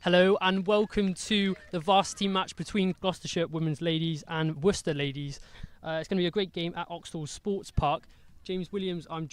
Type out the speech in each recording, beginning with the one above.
Hello and welcome to the Varsity match between Gloucestershire women's ladies and Worcester ladies. It's going to be a great game at Oxtal Sports Park. James Williams, I'm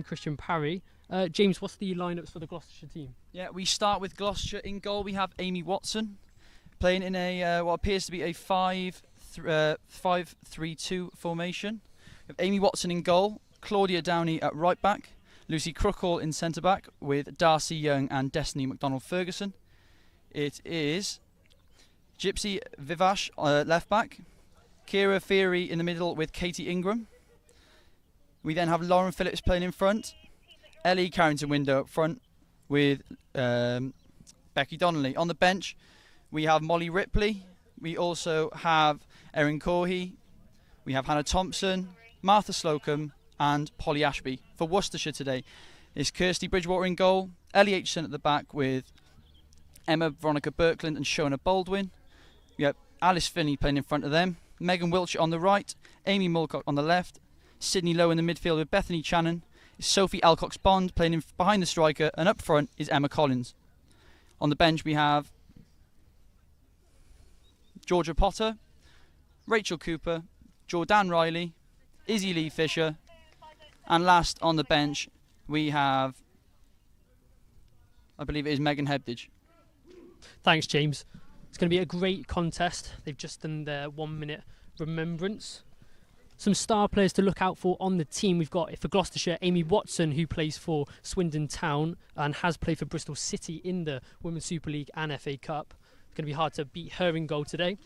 Christian Parry. James, what's the lineups for the Gloucestershire team? Yeah, we start with Gloucestershire. In goal we have Amy Watson, playing in a what appears to be a 5-3-2 formation. We have Amy Watson in goal, Claudia Downey at right back, Lucy Crookall in centre back with Darcy Young and Destiny McDonald-Ferguson. It is Gypsy Vivash left back, Kira Feary in the middle with Katie Ingram. We then have Lauren Phillips playing in front, Ellie Carrington-Window up front with Becky Donnelly. On the bench we have Molly Ripley, we also have Erin Corhey, we have Hannah Thompson, Martha Slocum and Polly Ashby. For Worcestershire today is Kirsty Bridgewater in goal, Ellie Aitchison at the back with Emma Veronica Birkland and Shona Baldwin. We have Alice Finney playing in front of them, Megan Wiltshire on the right, Amy Mulcock on the left, Sydney Lowe in the midfield with Bethany Channon, Sophie Alcox-Bond playing behind the striker, and up front is Emma Collins. On the bench we have Georgia Potter, Rachel Cooper, Jordan Riley, Izzy Lee Fisher, and last on the bench we have, I believe it is Megan Hebditch. Thanks, James. It's going to be a great contest. They've just done their 1 minute remembrance. Some star players to look out for on the team. We've got, for Gloucestershire, Amy Watson, who plays for Swindon Town and has played for Bristol City in the Women's Super League and FA Cup. It's going to be hard to beat her in goal today.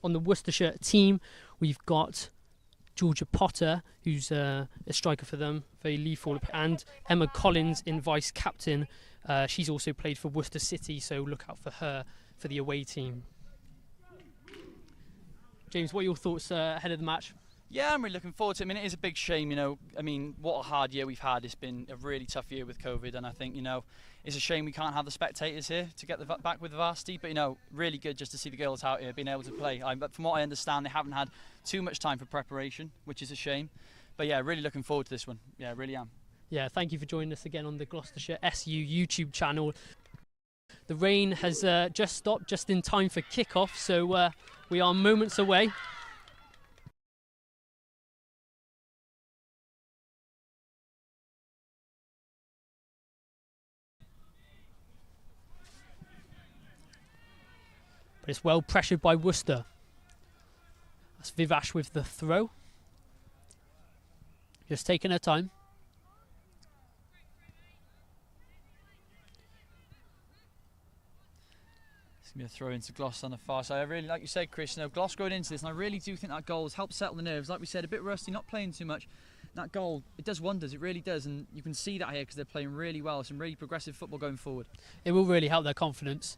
On the Worcestershire team, we've got Georgia Potter, who's a striker for them, very lethal, and Emma Collins in vice-captain. She's also played for Worcester City, so look out for her for the away team. James, what are your thoughts ahead of the match? Yeah, I'm really looking forward to it. I mean, it is a big shame, what a hard year we've had. It's been a really tough year with COVID, and I think, it's a shame we can't have the spectators here to get back with the Varsity, but, really good just to see the girls out here being able to play. But from what I understand, they haven't had too much time for preparation, which is a shame. But yeah, really looking forward to this one. Yeah, really am. Yeah, thank you for joining us again on the Gloucestershire SU YouTube channel. The rain has just stopped, just in time for kick-off, so we are moments away. But it's well pressured by Worcester. That's Vivash with the throw. Just taking her time. It's going to be a throw into Gloucester on the far side. I really, like you said, Chris, Gloucester going into this, and I really do think that goal has helped settle the nerves. Like we said, a bit rusty, not playing too much. That goal, it does wonders, it really does, and you can see that here because they're playing really well. Some really progressive football going forward. It will really help their confidence.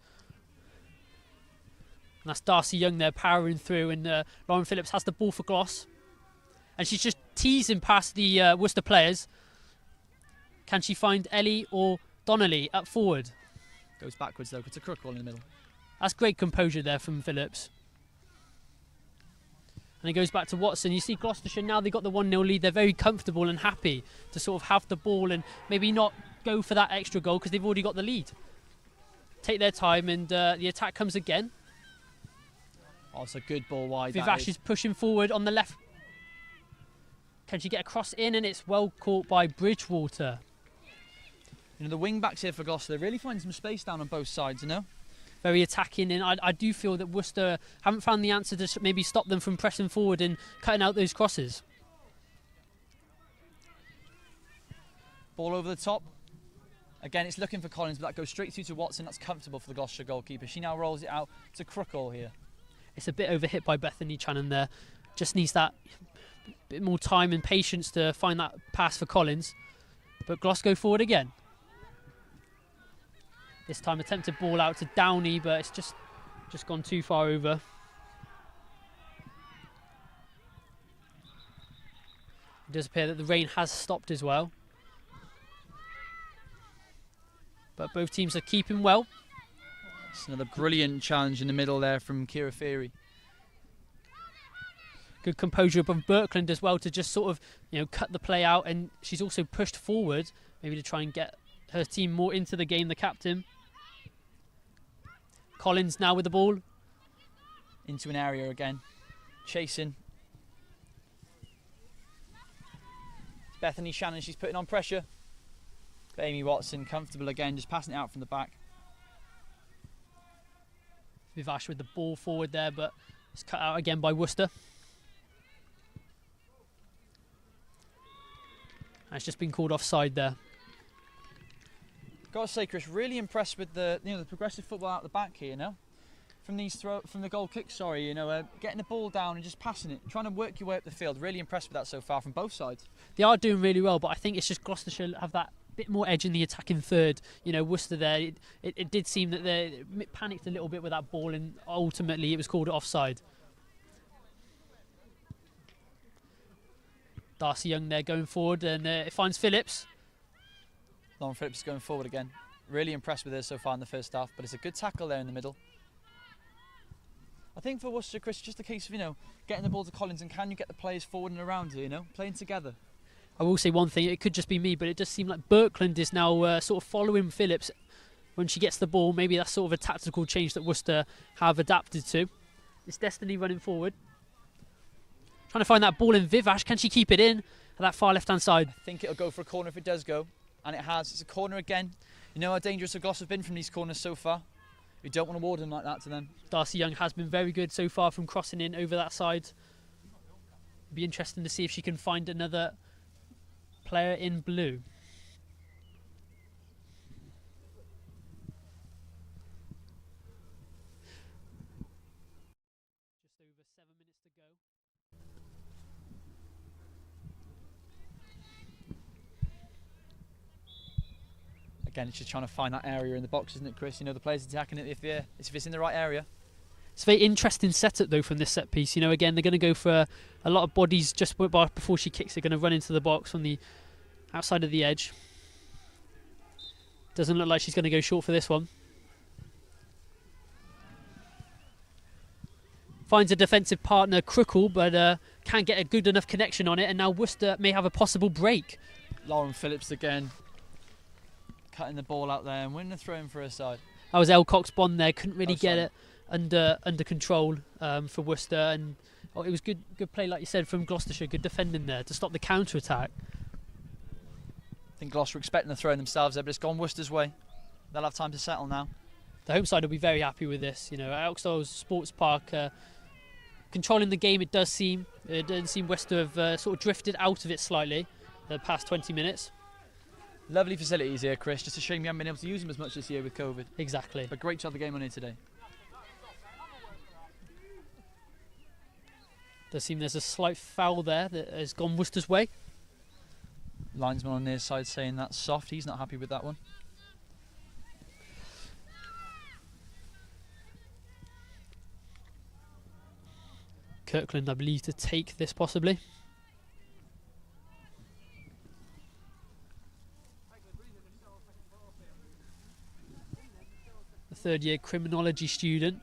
And that's Darcy Young there powering through, and Lauren Phillips has the ball for Gloss. And she's just teasing past the Worcester players. Can she find Ellie or Donnelly up forward? Goes backwards though, it's a crook ball in the middle. That's great composure there from Phillips. And it goes back to Watson. You see Gloucestershire, now they've got the 1-0 lead, they're very comfortable and happy to sort of have the ball and maybe not go for that extra goal because they've already got the lead. Take their time, and the attack comes again. Oh, it's a good ball wide. Vivash is pushing forward on the left. Can she get a cross in? And it's well caught by Bridgewater. The wing backs here for Gloucester, they're really finding some space down on both sides, Very attacking, and I do feel that Worcester haven't found the answer to maybe stop them from pressing forward and cutting out those crosses. Ball over the top. Again, it's looking for Collins, but that goes straight through to Watson. That's comfortable for the Gloucestershire goalkeeper. She now rolls it out to Crookall here. It's a bit overhit by Bethany Channon there. Just needs that bit more time and patience to find that pass for Collins. But Gloss go forward again. This time attempted ball out to Downey, but it's just gone too far over. It does appear that the rain has stopped as well. But both teams are keeping well. It's another brilliant challenge in the middle there from Kira Feary. Good composure from Birkland as well to just sort of, cut the play out, and she's also pushed forward, maybe to try and get her team more into the game, the captain. Collins now with the ball. Into an area again. Chasing. It's Bethany Shannon, she's putting on pressure. But Amy Watson, comfortable again, just passing it out from the back. Vivash with the ball forward there, but it's cut out again by Worcester. And it's just been called offside there. Got to say, Chris, really impressed with the the progressive football out the back here. From the goal kick. Sorry, getting the ball down and just passing it, trying to work your way up the field. Really impressed with that so far from both sides. They are doing really well, but I think it's just Gloucestershire have that bit more edge in the attacking third. Worcester there, it did seem that they panicked a little bit with that ball, and ultimately it was called offside. Darcy Young there going forward, and it finds Phillips. Lauren Phillips is going forward again. Really impressed with her so far in the first half, but it's a good tackle there in the middle. I think for Worcester, Chris, it's just a case of, getting the ball to Collins, and can you get the players forward and around her, playing together. I will say one thing, it could just be me, but it does seem like Birkland is now sort of following Phillips when she gets the ball. Maybe that's sort of a tactical change that Worcester have adapted to. It's Destiny running forward. Trying to find that ball in Vivash. Can she keep it in at that far left-hand side? I think it'll go for a corner if it does go, and it has. It's a corner again. You know how dangerous the Gloucester have been from these corners so far. We don't want to award them like that to them. Darcy Young has been very good so far from crossing in over that side. It'll be interesting to see if she can find another player in blue. Just over 7 minutes to go. Again, it's just trying to find that area in the box, isn't it, Chris? The players attacking it if it's in the right area. It's a very interesting setup, though, from this set piece. Again, they're going to go for a lot of bodies just before she kicks. They're going to run into the box on the outside of the edge. Doesn't look like she's going to go short for this one. Finds a defensive partner, Crookle, but can't get a good enough connection on it. And now Worcester may have a possible break. Lauren Phillips again. Cutting the ball out there and winning a throw in for her side. That was El Cox-Bond there. Couldn't really get it under control for Worcester. And it was good play, like you said, from Gloucestershire. Good defending there to stop the counter-attack. I think Gloucester were expecting a throw in themselves there, but it's gone Worcester's way. They'll have time to settle now. The home side will be very happy with this. Elkstone Sports Park controlling the game. It doesn't seem Worcester have sort of drifted out of it slightly the past 20 minutes. Lovely facilities here, Chris. Just a shame you haven't been able to use them as much this year with COVID. Exactly. But great to have the game on here today. Does seem there's a slight foul there that has gone Worcester's way. Linesman on their side saying that's soft. He's not happy with that one. Kirkland, I believe, to take this possibly. The third-year criminology student.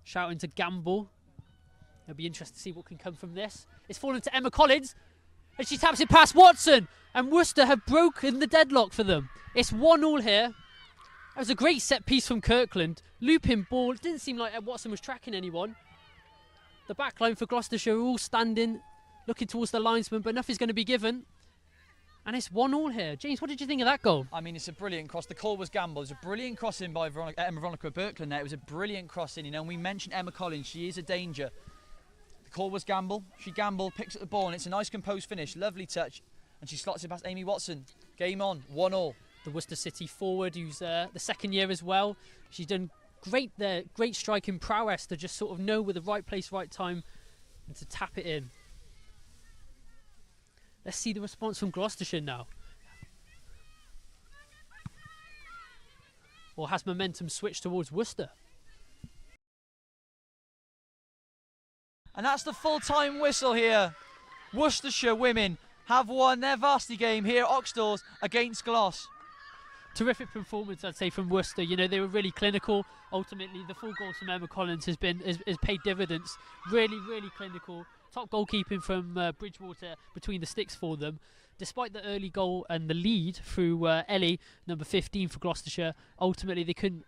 Shouting to Gamble. It'll be interesting to see what can come from this. It's fallen to Emma Collins, and she taps it past Watson. And Worcester have broken the deadlock for them. It's 1-1 here. That was a great set piece from Kirkland. Looping ball. It didn't seem like Watson was tracking anyone. The back line for Gloucestershire are all standing, looking towards the linesman, but nothing's going to be given. And it's 1-1 here. James, what did you think of that goal? I mean, it's a brilliant cross. The call was Gamble. It was a brilliant cross in by Veronica Birkland there. It was a brilliant cross in, and we mentioned Emma Collins. She is a danger. The call was Gamble. She gambled, picks up the ball, and it's a nice composed finish. Lovely touch. And she slots it past Amy Watson. Game on, 1-1. The Worcester City forward, who's the second year as well. She's done great there. Great striking prowess to just sort of know with the right place, right time, and to tap it in. Let's see the response from Gloucestershire now. Or has momentum switched towards Worcester? And that's the full-time whistle here. Worcestershire women have won their varsity game here at Oxdales against Glos. Terrific performance, I'd say, from Worcester. They were really clinical. Ultimately, the full goal from Emma Collins has paid dividends. Really, really clinical. Top goalkeeping from Bridgewater between the sticks for them. despite the early goal and the lead through Ellie, number 15 for Gloucestershire, ultimately they couldn't,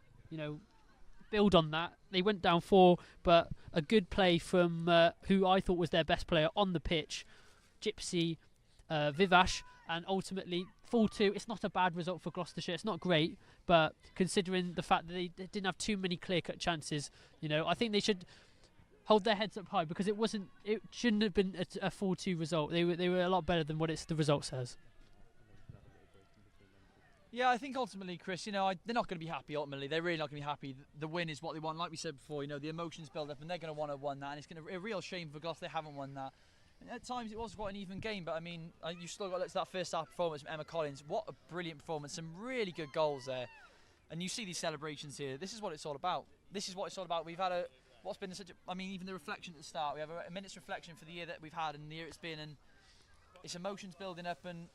build on that. They went down 4, but a good play from who I thought was their best player on the pitch, Gypsy Vivash, and ultimately 4-2. It's not a bad result for Gloucestershire. It's not great, but considering the fact that they didn't have too many clear-cut chances, I think they should hold their heads up high, because it shouldn't have been a 4-2 result. They were a lot better than what the result says. Yeah, I think ultimately, Chris, they're not going to be happy ultimately. They're really not going to be happy. The win is what they want. Like we said before, the emotions build up and they're going to want to win that. And it's going to be a real shame for Gloucester they haven't won that. And at times it was quite an even game, but I mean, you still got to look at that first half performance from Emma Collins. What a brilliant performance. Some really good goals there. And you see these celebrations here. This is what it's all about. This is what it's all about. We've had what's been such a, even the reflection at the start. We have a minute's reflection for the year that we've had and the year it's been. And it's emotions building up, and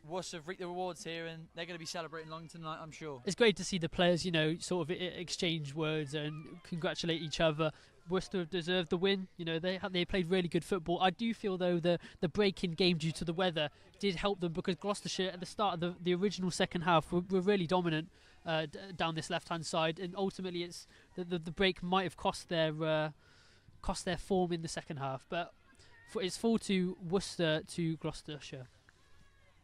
Worcester have reaped the rewards here, and they're going to be celebrating long tonight, I'm sure. It's great to see the players, sort of exchange words and congratulate each other. Worcester have deserved the win. They played really good football. I do feel though the break in game due to the weather did help them, because Gloucestershire at the start of the original second half were really dominant down this left hand side, and ultimately it's the break might have cost their form in the second half. But it's 4-2 Worcester to Gloucestershire.